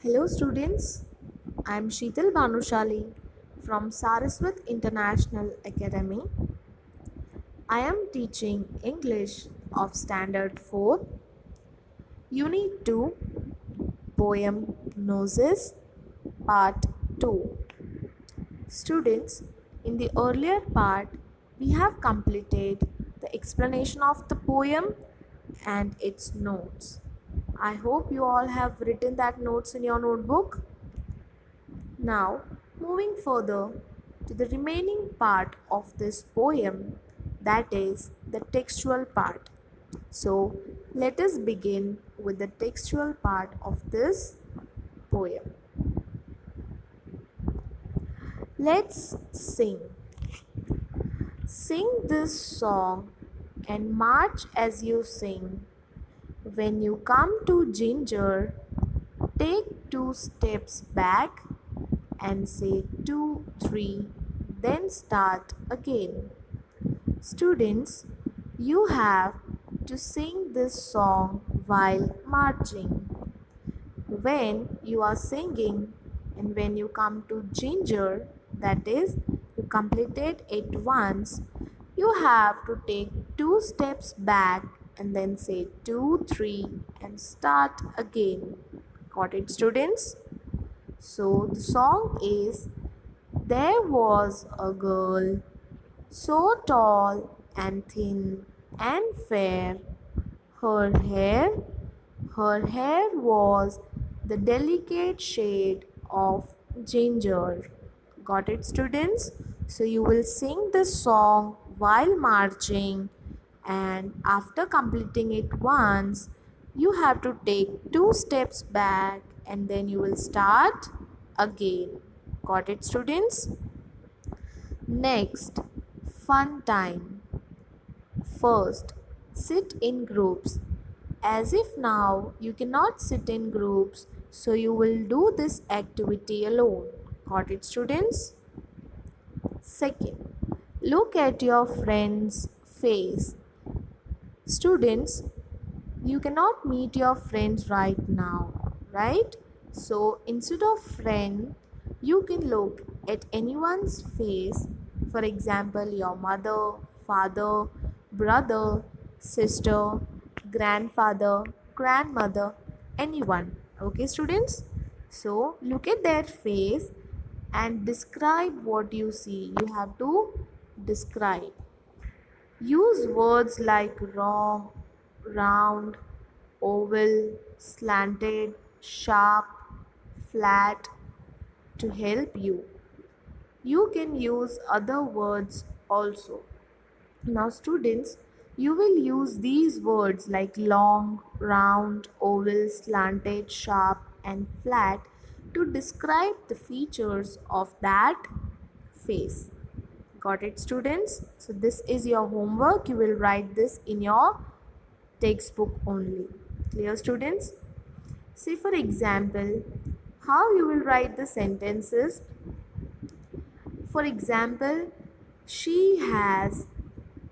Hello students, I am Sheetal Bhanushali from Saraswat International Academy. I am teaching English of Standard 4, Unit 2, Poem Noses, Part 2. Students, in the earlier part, we have completed the explanation of the poem and its notes. I hope you all have written that notes in your notebook. Now, moving further to the remaining part of this poem, that is the textual part. So, let us begin with the textual part of this poem. Let's sing. Sing this song and march as you sing. When you come to Ginger, take 2 steps back and say 2, 3, then start again. Students, you have to sing this song while marching. When you are singing and when you come to Ginger, that is, you completed it once, you have to take 2 steps back and then say 2, 3 and start again. Got it, students? So the song is There was a girl so tall and thin and fair. Her hair, her hair was the delicate shade of ginger. Got it, students? So you will sing this song while marching, and after completing it once, you have to take 2 steps back and then you will start again. Got it, students? Next, fun time. First, sit in groups. As if now you cannot sit in groups, so you will do this activity alone. Got it, students? Second, look at your friend's face. Students, you cannot meet your friends right now, right? So instead of friend, you can look at anyone's face. For example, your mother, father, brother, sister, grandfather, grandmother, anyone. Okay, students? So look at their face and describe what you see. You have to describe. Use words like wrong, round, oval, slanted, sharp, flat to help you. You can use other words also. Now, students, you will use these words like long, round, oval, slanted, sharp, and flat to describe the features of that face. Got it, students? So, this is your homework. You will write this in your textbook only. Clear, students? See, for example, how you will write the sentences. For example, she has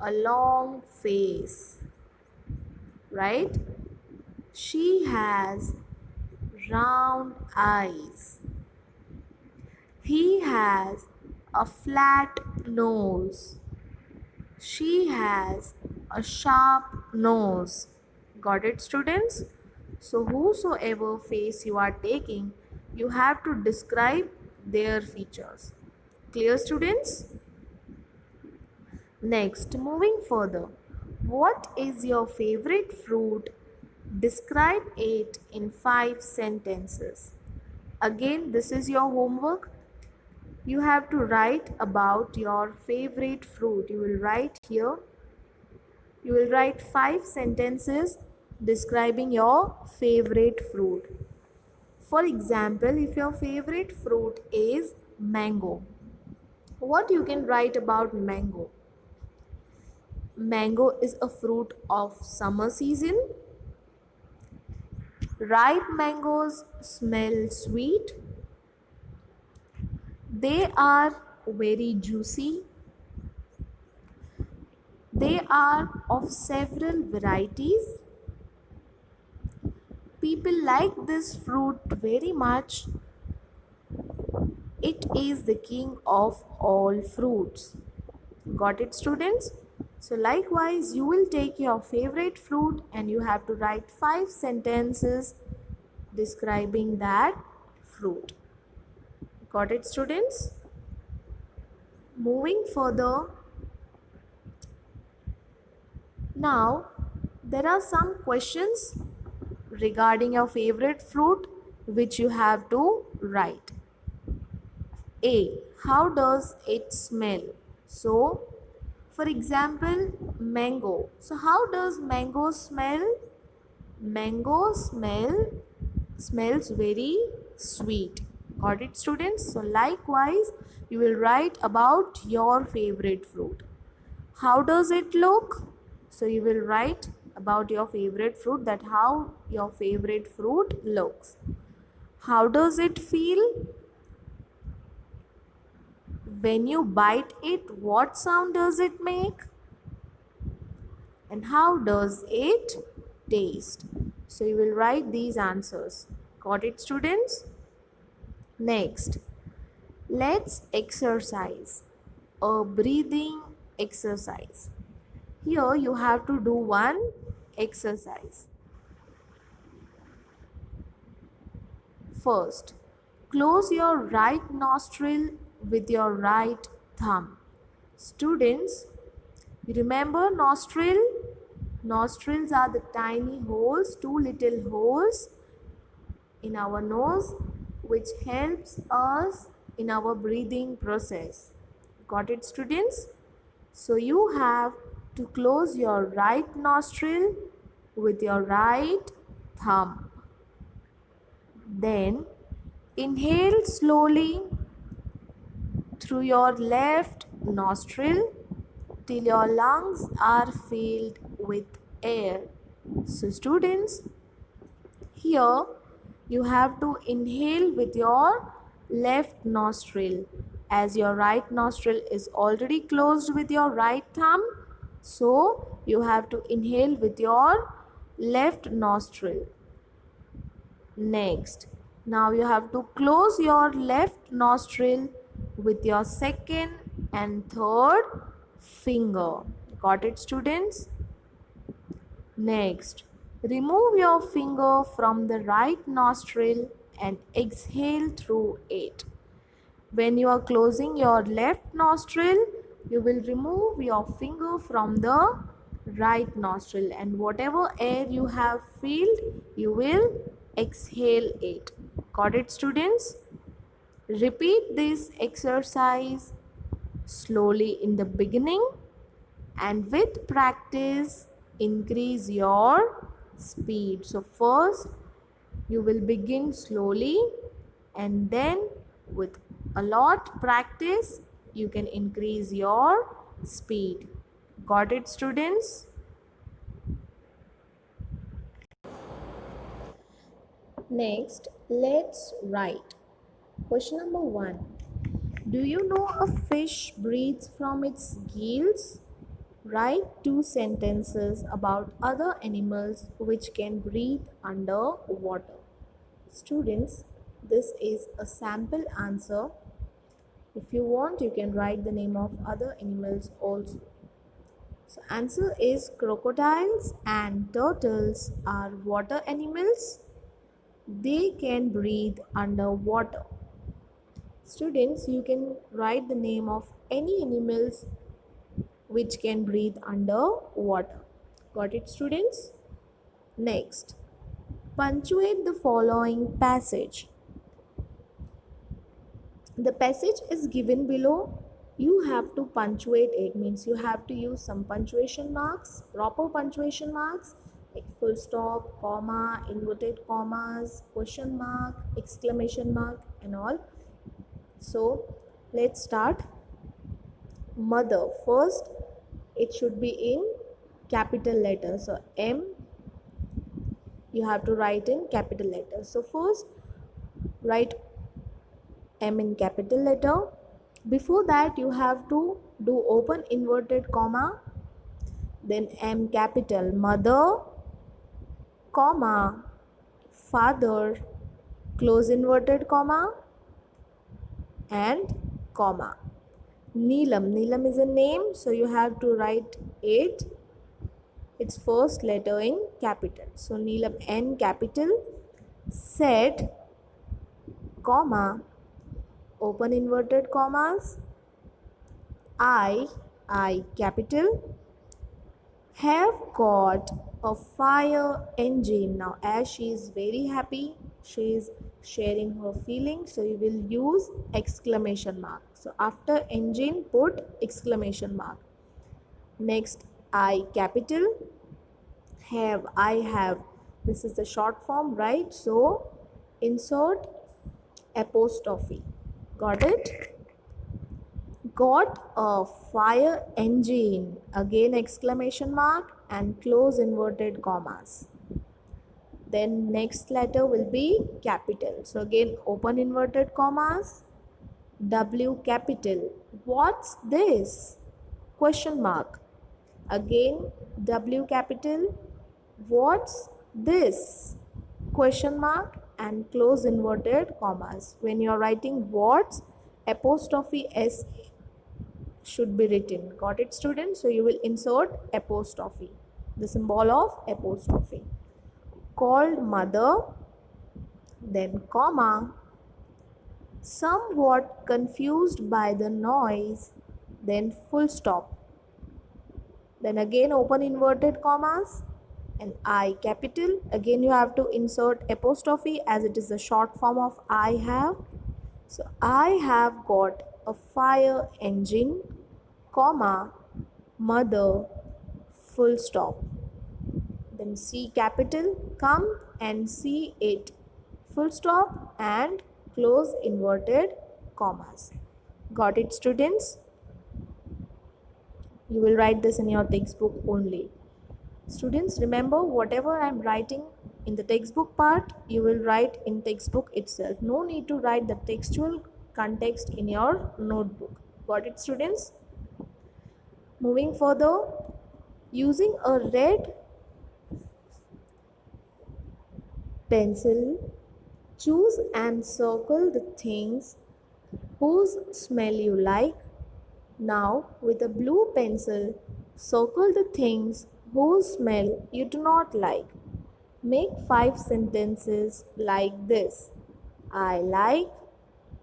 a long face, right? She has round eyes. He has a flat nose. She has a sharp nose. Got it, students? So, whosoever face you are taking, you have to describe their features. Clear, students? Next, moving further, what is your favorite fruit? Describe it in 5 sentences. Again, this is your homework. You have to write about your favorite fruit. You will write here. You will write 5 sentences describing your favorite fruit. For example, if your favorite fruit is mango, what you can write about mango? Mango is a fruit of summer season. Ripe mangoes smell sweet. They are very juicy. They are of several varieties. people like this fruit very much. It is the king of all fruits. Got it, students? So likewise, you will take your favorite fruit and you have to write 5 sentences describing that fruit. Got it, students? Moving further, now there are some questions regarding your favorite fruit which you have to write. A. How does it smell? So, for example, mango. So, how does mango smell? Mango smells very sweet. Got it, students? So, likewise, you will write about your favorite fruit. How does it look? So, you will write about your favorite fruit, that how your favorite fruit looks. How does it feel? When you bite it, what sound does it make? And how does it taste? So you will write these answers. Got it, students? Next, let's exercise. A breathing exercise. Here you have to do one exercise. First, close your right nostril with your right thumb. Students, you remember nostril? Nostrils are the tiny holes, 2 little holes in our nose which helps us in our breathing process. Got it, students? So you have to close your right nostril with your right thumb. Then inhale slowly through your left nostril till your lungs are filled with air. So students, here you have to inhale with your left nostril, as your right nostril is already closed with your right thumb. So you have to inhale with your left nostril. Next, now you have to close your left nostril with your second and third finger. Got it, students? Next, remove your finger from the right nostril and exhale through it. When you are closing your left nostril, you will remove your finger from the right nostril, and whatever air you have filled, you will exhale it. Got it, students? Repeat this exercise slowly in the beginning, and with practice increase your speed. So first you will begin slowly, and then with a lot practice you can increase your speed. Got it, students? Next, let's write. Question number 1. Do you know a fish breathes from its gills? Write 2 sentences about other animals which can breathe under water. Students, this is a sample answer. If you want, you can write the name of other animals also. So answer is crocodiles and turtles are water animals. They can breathe underwater. Students, you can write the name of any animals which can breathe underwater. Got it, students? Next, punctuate the following passage. The passage is given below. You have to punctuate it, means you have to use some punctuation marks, proper punctuation marks like full stop, comma, inverted commas, question mark, exclamation mark, and all. So let's start. Mother, first it should be in capital letters. So M you have to write in capital letters. So first write M in capital letter. Before that you have to do open inverted comma, then M capital, mother, comma, father, close inverted comma, and comma. Neelam. Neelam is a name, so you have to write its first letter in capital. So Neelam N capital, said, comma, open inverted commas, I capital, have got a fire engine. Now as she is very happy, she is sharing her feelings, so you will use exclamation mark. So after engine put exclamation mark. Next, I capital, I have, this is the short form, right? So insert apostrophe. Got it? Got a fire engine, again exclamation mark and close inverted commas. Then next letter will be capital, so again open inverted commas, W capital, what's this, question mark, again W capital, what's this, question mark and close inverted commas. When you are writing what's, apostrophe S should be written. Got it, students? So you will insert apostrophe, the symbol of apostrophe. Called mother, then comma, somewhat confused by the noise, then full stop. Then again open inverted commas and I capital. Again you have to insert apostrophe as it is the short form of I have. So I have got a fire engine, comma, mother, full stop. Then C capital, come and see it, full stop and close inverted commas. Got it, students? You will write this in your textbook only. Students, remember whatever I am writing in the textbook part, you will write in textbook itself. No need to write the textual context in your notebook. Got it, students? Moving further, using a red pencil, choose and circle the things whose smell you like. Now, with a blue pencil, circle the things whose smell you do not like. Make 5 sentences like this. I like,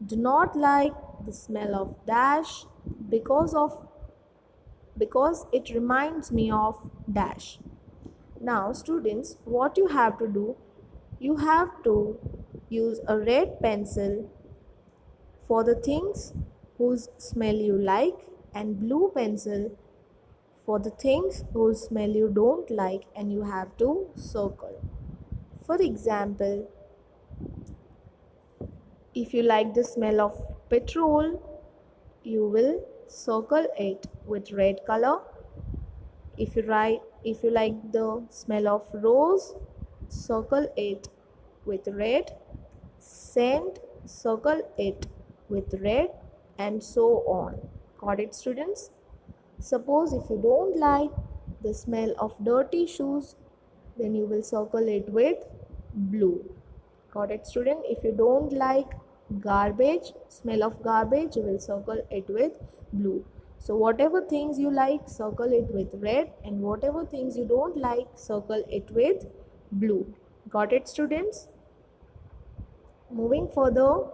do not like the smell of dash because it reminds me of dash. Now, students, what you have to do, you have to use a red pencil for the things whose smell you like and blue pencil for the things whose smell you don't like, and you have to circle. For example, if you like the smell of petrol, you will circle it with red color. If you like the smell of rose, circle it with red. Scent, circle it with red, and so on. Got it, students? Suppose if you don't like the smell of dirty shoes, then you will circle it with blue. Got it, student? If you don't like smell of garbage, you will circle it with blue. So whatever things you like, circle it with red, and whatever things you don't like, circle it with blue. Got it, students? Moving further,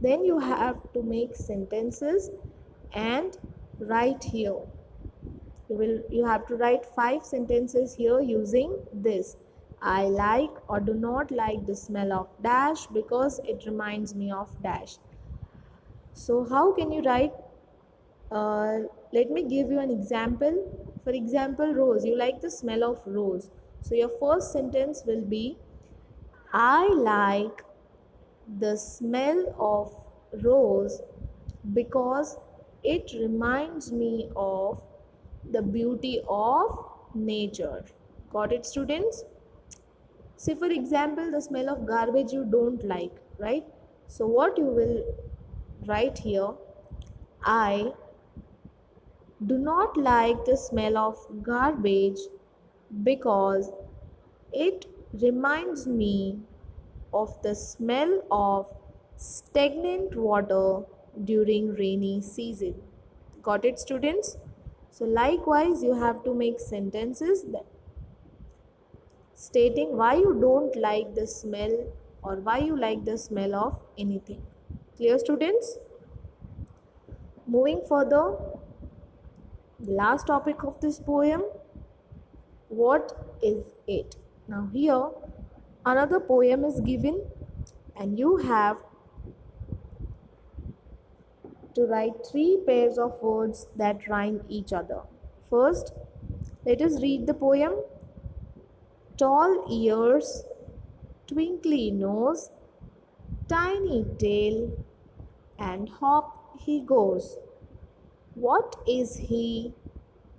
then you have to make sentences and write here. You have to write 5 sentences here using this. I like or do not like the smell of dash because it reminds me of dash. So how can you write? Let me give you an example. For example, rose. You like the smell of rose. So your first sentence will be, I like the smell of rose because it reminds me of the beauty of nature. Got it, students? Say for example, the smell of garbage you don't like, right? So what you will write here, I do not like the smell of garbage because it reminds me of the smell of stagnant water during rainy season. Got it, students? So likewise, you have to make sentences that stating why you don't like the smell or why you like the smell of anything. Clear, students? Moving further, the last topic of this poem, what is it? Now here another poem is given and you have to write three pairs of words that rhyme each other. First, let us read the poem. Tall ears, twinkly nose, tiny tail, and hop he goes. What is he?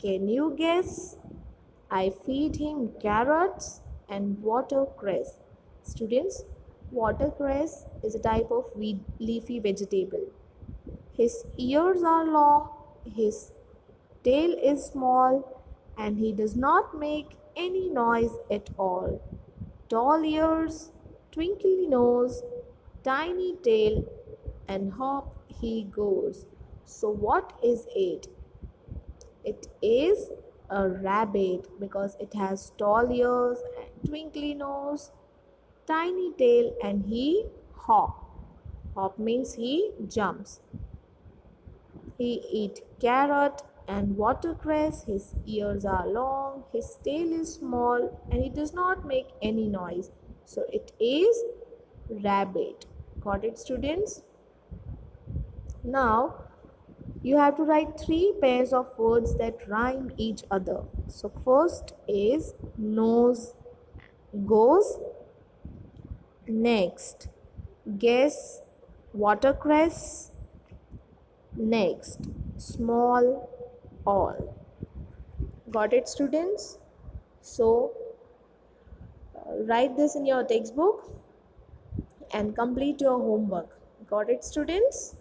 Can you guess? I feed him carrots and watercress. Students, watercress is a type of leafy vegetable. His ears are long, his tail is small, and he does not make any noise at all. Tall ears, twinkly nose, tiny tail, and hop he goes. So, what is it? It is a rabbit because it has tall ears and twinkly nose, tiny tail, and he hop. Hop means he jumps. He eats carrot and watercress. His ears are long, his tail is small, and he does not make any noise. So it is rabbit. Got it, students? Now you have to write three pairs of words that rhyme each other. So first is nose goes. Next, guess watercress. Next, small all. Got it, students? So write this in your textbook and complete your homework. Got it, students?